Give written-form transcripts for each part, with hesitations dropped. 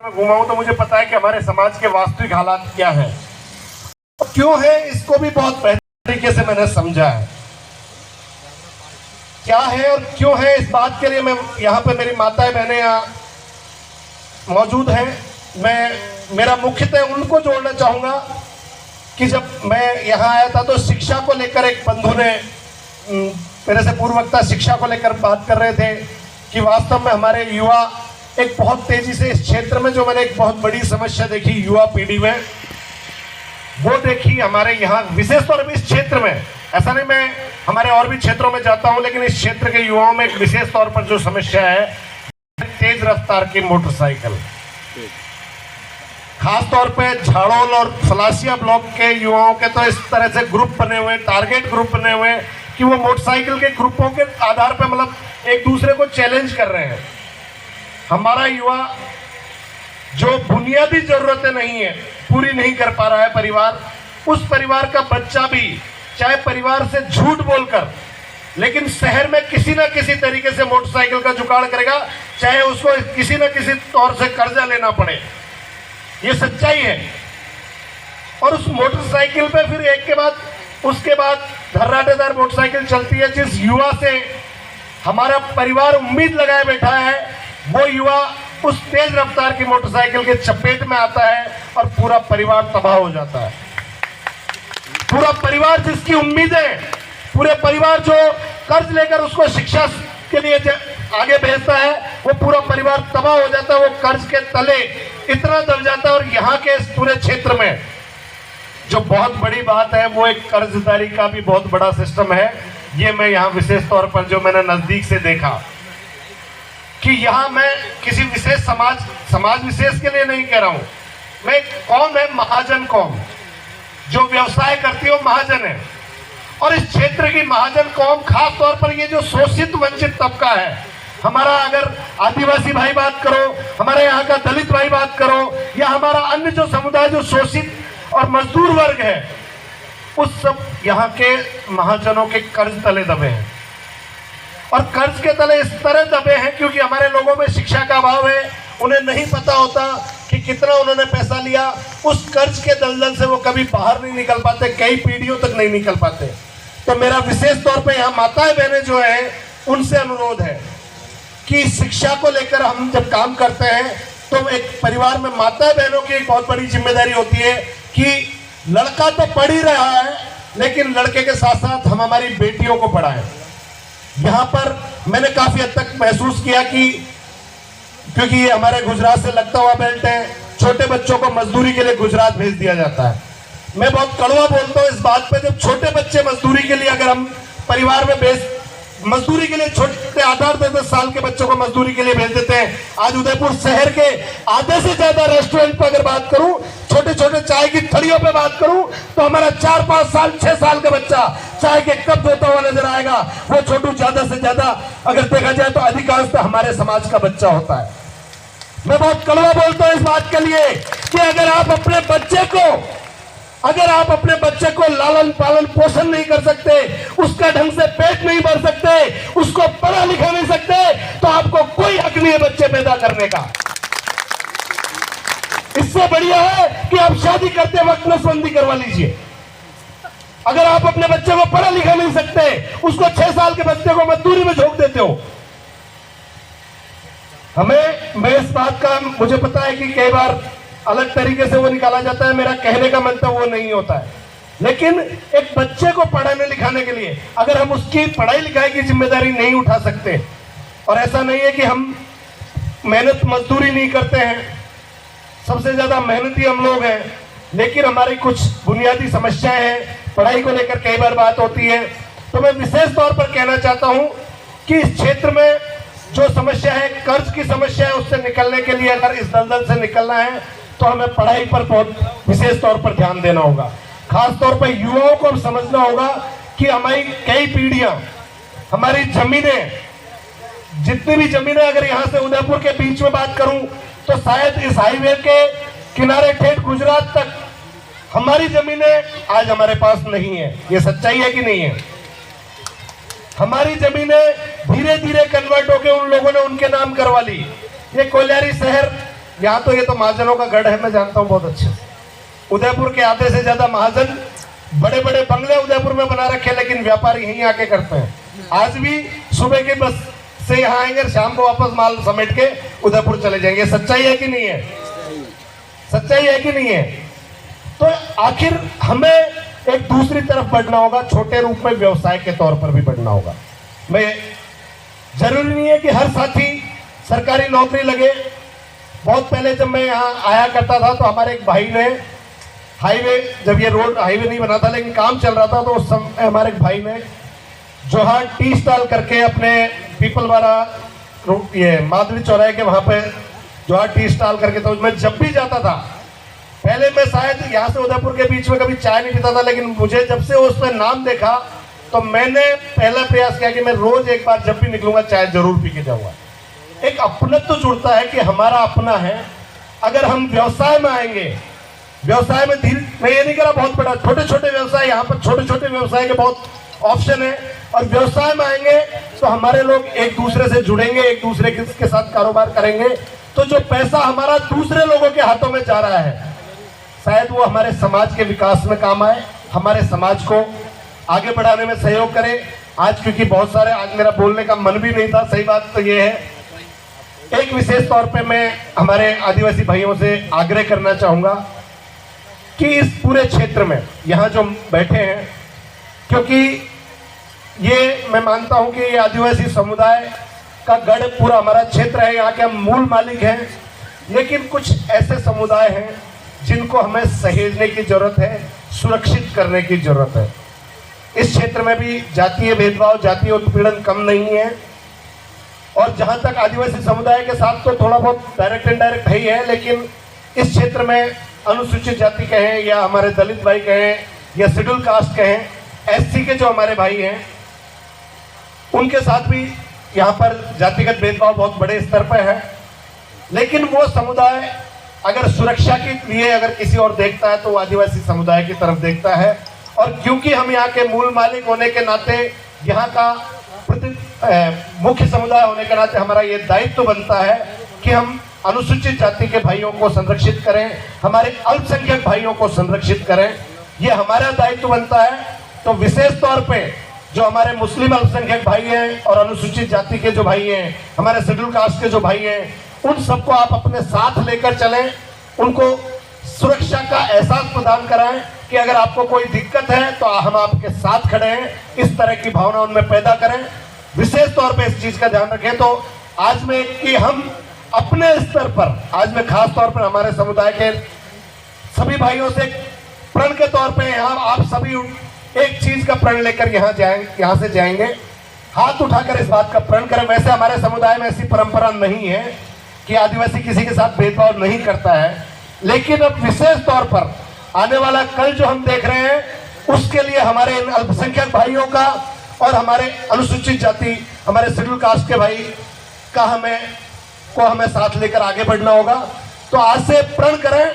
घुमा हूं तो मुझे पता है कि हमारे समाज के वास्तविक हालात क्या है, क्यों है, इसको भी बहुत बेहतर तरीके से मैंने समझा है। क्या है और क्यों है, इस बात के लिए मैं यहाँ पे, मेरी माताएं बहनें यहाँ मौजूद हैं, मैं मेरा मुख्यतः उनको जोड़ना चाहूँगा कि जब मैं यहाँ आया था तो शिक्षा को लेकर एक बंधु ने मेरे से पूर्ववक्ता शिक्षा को लेकर बात कर रहे थे कि वास्तव में हमारे युवा एक बहुत तेजी से इस क्षेत्र में, जो मैंने एक बहुत बड़ी समस्या देखी युवा पीढ़ी में, वो देखी हमारे यहाँ विशेष तौर पर इस क्षेत्र में। ऐसा नहीं मैं हमारे और भी क्षेत्रों में जाता हूँ, लेकिन इस क्षेत्र के युवाओं में एक विशेष तौर पर जो समस्या है, तेज रफ्तार की मोटरसाइकिल, खास तौर पे झाड़ोल और फलासिया ब्लॉक के युवाओं के तो इस तरह से ग्रुप बने हुए, टारगेट ग्रुप बने हुए कि वो मोटरसाइकिल के ग्रुपों के आधार पर मतलब एक दूसरे को चैलेंज कर रहे हैं। हमारा युवा जो बुनियादी जरूरतें नहीं है पूरी नहीं कर पा रहा है परिवार, उस परिवार का बच्चा भी चाहे परिवार से झूठ बोलकर लेकिन शहर में किसी ना किसी तरीके से मोटरसाइकिल का जुगाड़ करेगा, चाहे उसको किसी ना किसी तौर से कर्जा लेना पड़े। ये सच्चाई है। और उस मोटरसाइकिल पे फिर एक के बाद उसके बाद धर्राटेदार मोटरसाइकिल चलती है। जिस युवा से हमारा परिवार उम्मीद लगाए बैठा है, वो युवा उस तेज रफ्तार की मोटरसाइकिल के चपेट में आता है और पूरा परिवार तबाह हो जाता है। पूरा परिवार जिसकी उम्मीदें, पूरे परिवार जो कर्ज लेकर उसको शिक्षा के लिए आगे भेजता है, वो पूरा परिवार तबाह हो जाता है। वो कर्ज के तले इतना दब जाता है। और यहाँ के इस पूरे क्षेत्र में जो बहुत बड़ी बात है, वो एक कर्जदारी का भी बहुत बड़ा सिस्टम है। ये मैं यहाँ विशेष तौर पर जो मैंने नजदीक से देखा कि यहाँ मैं किसी विशेष समाज विशेष के लिए नहीं कह रहा हूँ, मैं कौम है, महाजन कौम जो व्यवसाय करती है वो महाजन है। और इस क्षेत्र की महाजन कौम, खास तौर पर ये जो शोषित वंचित तबका है हमारा, अगर आदिवासी भाई बात करो, हमारे यहाँ का दलित भाई बात करो, या हमारा अन्य जो समुदाय जो शोषित और मजदूर वर्ग है, उस सब यहाँ के महाजनों के कर्ज तले दबे हैं। और कर्ज के तले इस तरह दबे हैं क्योंकि हमारे लोगों में शिक्षा का अभाव है। उन्हें नहीं पता होता कि कितना उन्होंने पैसा लिया, उस कर्ज के दलदल से वो कभी बाहर नहीं निकल पाते, कई पीढ़ियों तक नहीं निकल पाते। तो मेरा विशेष तौर पे यहाँ माताएं बहनें जो हैं, उनसे अनुरोध है कि शिक्षा को लेकर हम जब काम करते हैं तो एक परिवार में माताएं बहनों की एक बहुत बड़ी जिम्मेदारी होती है कि लड़का तो पढ़ ही रहा है, लेकिन लड़के के साथ साथ हम हमारी बेटियों को पढ़ाएं। यहाँ पर मैंने काफी हद तक महसूस किया कि क्योंकि ये हमारे गुजरात से लगता हुआ बेल्ट है, छोटे बच्चों को मजदूरी के लिए गुजरात भेज दिया जाता है। मैं बहुत कड़वा बोलता हूँ इस बात पे, जब छोटे बच्चे मजदूरी के लिए, अगर हम परिवार में मजदूरी के लिए छोटे 8-10 साल के बच्चों को मजदूरी के लिए भेज देते हैं। आज उदयपुर शहर के आधे से ज्यादा रेस्टोरेंट पर अगर बात करूं, छोटे छोटे चाय की थड़ियों पे बात करूं, तो हमारा 4-5 साल 6 साल का बच्चा चाय के कप देता हुआ नजर आएगा। वो छोटू ज्यादा से ज्यादा अगर देखा जाए तो अधिकांशतः हमारे समाज का बच्चा होता है। मैं बहुत कड़वा बोलता हूं इस बात के लिए कि अगर आप अपने बच्चे को लालन पालन पोषण नहीं कर सकते, उसका ढंग से पेट नहीं भर सकते, उसको पढ़ा लिखा नहीं सकते, तो आपको कोई हक नहीं है बच्चे पैदा करने का। इससे बढ़िया है कि आप शादी करते वक्त नसबंदी करवा लीजिए। अगर आप अपने बच्चे को पढ़ा लिखा नहीं सकते, उसको 6 साल के बच्चे को मजदूरी में झोंक देते हो। मैं इस बात का, मुझे पता है कि कई बार अलग तरीके से वो निकाला जाता है, मेरा कहने का मतलब वो नहीं होता है, लेकिन एक बच्चे को पढ़ाने लिखाने के लिए अगर हम उसकी पढ़ाई लिखाई की जिम्मेदारी नहीं उठा सकते, और ऐसा नहीं है कि हम मेहनत मजदूरी नहीं करते हैं, सबसे ज्यादा मेहनती हम लोग हैं, लेकिन हमारी कुछ बुनियादी समस्याएं हैं, पढ़ाई को लेकर कई बार बात होती है। तो मैं विशेष तौर पर कहना चाहता हूं कि इस क्षेत्र में जो समस्या है, कर्ज की समस्या है, उससे निकलने के लिए अगर इस दलदल से निकलना है तो हमें पढ़ाई पर बहुत विशेष तौर पर ध्यान देना होगा। खास तौर पर युवाओं को समझना होगा कि हमारी कई पीढ़ियां, हमारी जमीनें, जितनी भी जमीनें, अगर यहाँ से उदयपुर के बीच में बात करूं तो शायद इस हाईवे के किनारे ठेठ गुजरात तक हमारी जमीनें आज हमारे पास नहीं है। ये सच्चाई है कि नहीं है? हमारी जमीनें धीरे धीरे कन्वर्ट होकर उन लोगों ने उनके नाम करवा ली। ये कोयलारी शहर यहाँ तो ये तो महाजनों का गढ़ है, मैं जानता हूँ बहुत अच्छे से। उदयपुर के आधे से ज्यादा महाजन बड़े बड़े बंगले उदयपुर में बना रखे, लेकिन व्यापारी यहीं आके करते हैं। आज भी सुबह की बस से यहाँ आएंगे, शाम को वापस माल समेट के उदयपुर चले जाएंगे। सच्चाई है कि नहीं है? सच्चाई है कि नहीं है? तो आखिर हमें एक दूसरी तरफ बढ़ना होगा, छोटे रूप में व्यवसाय के तौर पर भी बढ़ना होगा। मैं जरूरी नहीं है कि हर साथी सरकारी नौकरी लगे। बहुत पहले जब मैं यहाँ आया करता था तो हमारे एक भाई ने हाईवे, जब ये रोड हाईवे नहीं बना था लेकिन काम चल रहा था, तो उस समय हमारे एक भाई ने जोहार टी स्टॉल करके अपने पीपलवाड़ा ये माधवी चौराहे के वहां पे जोहार टी स्टॉल करके, तो मैं जब भी जाता था, पहले मैं शायद यहाँ से उदयपुर के बीच में कभी चाय नहीं पीता था, लेकिन मुझे जब से उस पर नाम देखा तो मैंने पहला प्रयास किया कि मैं रोज एक बार जब भी निकलूंगा चाय जरूर पी के जाऊंगा। एक अपनत्व तो जुड़ता है कि हमारा अपना है। अगर हम व्यवसाय में आएंगे, व्यवसाय में धीरे, मैं ये नहीं कह रहा बहुत बड़ा, छोटे छोटे व्यवसाय, यहाँ पर छोटे छोटे व्यवसाय के बहुत ऑप्शन है, और व्यवसाय में आएंगे तो हमारे लोग एक दूसरे से जुड़ेंगे, एक दूसरे के साथ कारोबार करेंगे, तो जो पैसा हमारा दूसरे लोगों के हाथों में जा रहा है शायद वो हमारे समाज के विकास में काम आए, हमारे समाज को आगे बढ़ाने में सहयोग करे। आज क्योंकि बहुत सारे, आज मेरा बोलने का मन भी नहीं था, सही बात तो ये है, एक विशेष तौर पे मैं हमारे आदिवासी भाइयों से आग्रह करना चाहूंगा कि इस पूरे क्षेत्र में यहाँ जो बैठे हैं, क्योंकि ये मैं मानता हूं कि ये आदिवासी समुदाय का गढ़ पूरा हमारा क्षेत्र है, यहाँ के हम मूल मालिक हैं, लेकिन कुछ ऐसे समुदाय हैं जिनको हमें सहेजने की जरूरत है, सुरक्षित करने की जरूरत है। इस क्षेत्र में भी जातीय भेदभाव, जातीय उत्पीड़न कम नहीं है, और जहां तक आदिवासी समुदाय के साथ तो थोड़ा बहुत डायरेक्ट इनडायरेक्ट ही है, लेकिन इस क्षेत्र में अनुसूचित जाति कहें या हमारे दलित भाई कहें या शेड्यूल कास्ट कहें, एससी के जो हमारे भाई हैं, उनके साथ भी यहाँ पर जातिगत भेदभाव बहुत बड़े स्तर पर है। लेकिन वो समुदाय अगर सुरक्षा के लिए अगर किसी और देखता है तो वो आदिवासी समुदाय की तरफ देखता है, और क्योंकि हम यहाँ के मूल मालिक होने के नाते, यहाँ का मुख्य समुदाय होने के नाते हमारा ये दायित्व बनता है कि हम अनुसूचित जाति के भाइयों को संरक्षित करें, हमारे अल्पसंख्यक भाइयों को संरक्षित करें, ये हमारा दायित्व बनता है। तो विशेष तौर पे जो हमारे मुस्लिम अल्पसंख्यक भाई हैं और अनुसूचित जाति के जो भाई हैं, हमारे शेड्यूल कास्ट के जो भाई हैं, उन सबको आप अपने साथ लेकर चलें, उनको सुरक्षा का एहसास प्रदान कराएं कि अगर आपको कोई दिक्कत है तो हम आपके साथ खड़े हैं, इस तरह की भावना उनमें पैदा करें। विशेष तौर पे इस चीज का ध्यान रखें। तो आज में कि हम अपने स्तर पर, आज में खास तौर पर हमारे समुदाय के सभी भाइयों से प्रण के तौर पे यहाँ आप सभी एक चीज का प्रण लेकर यहाँ से जाएंगे, हाथ उठाकर इस बात का प्रण करें। वैसे हमारे समुदाय में ऐसी परंपरा नहीं है कि आदिवासी किसी के साथ भेदभाव नहीं करता है, लेकिन अब विशेष तौर पर आने वाला कल जो हम देख रहे हैं, उसके लिए हमारे इन अल्पसंख्यक भाइयों का और हमारे अनुसूचित जाति, हमारे शेड्यूल कास्ट के भाई का हमें साथ लेकर आगे बढ़ना होगा। तो आज से प्रण करें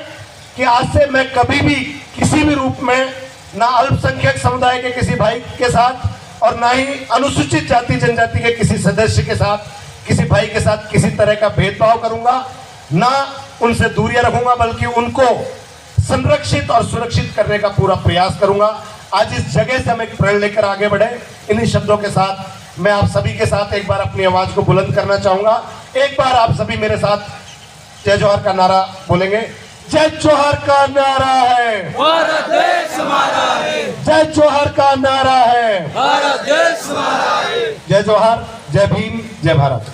कि आज से मैं कभी भी किसी भी रूप में ना अल्पसंख्यक समुदाय के किसी भाई के साथ और ना ही अनुसूचित जाति जनजाति के किसी सदस्य के साथ, किसी भाई के साथ किसी तरह का भेदभाव करूंगा, ना उनसे दूरियां रखूंगा, बल्कि उनको संरक्षित और सुरक्षित करने का पूरा प्रयास करूंगा। आज इस जगह से हम एक प्रण लेकर आगे बढ़े। इन्हीं शब्दों के साथ मैं आप सभी के साथ एक बार अपनी आवाज को बुलंद करना चाहूंगा। एक बार आप सभी मेरे साथ जय जोहार का नारा बोलेंगे। जय जोहार का नारा है, भारत देश हमारा है। जय जोहार का नारा है, भारत देश हमारा है। जय जोहार, जय भीम, जय भारत।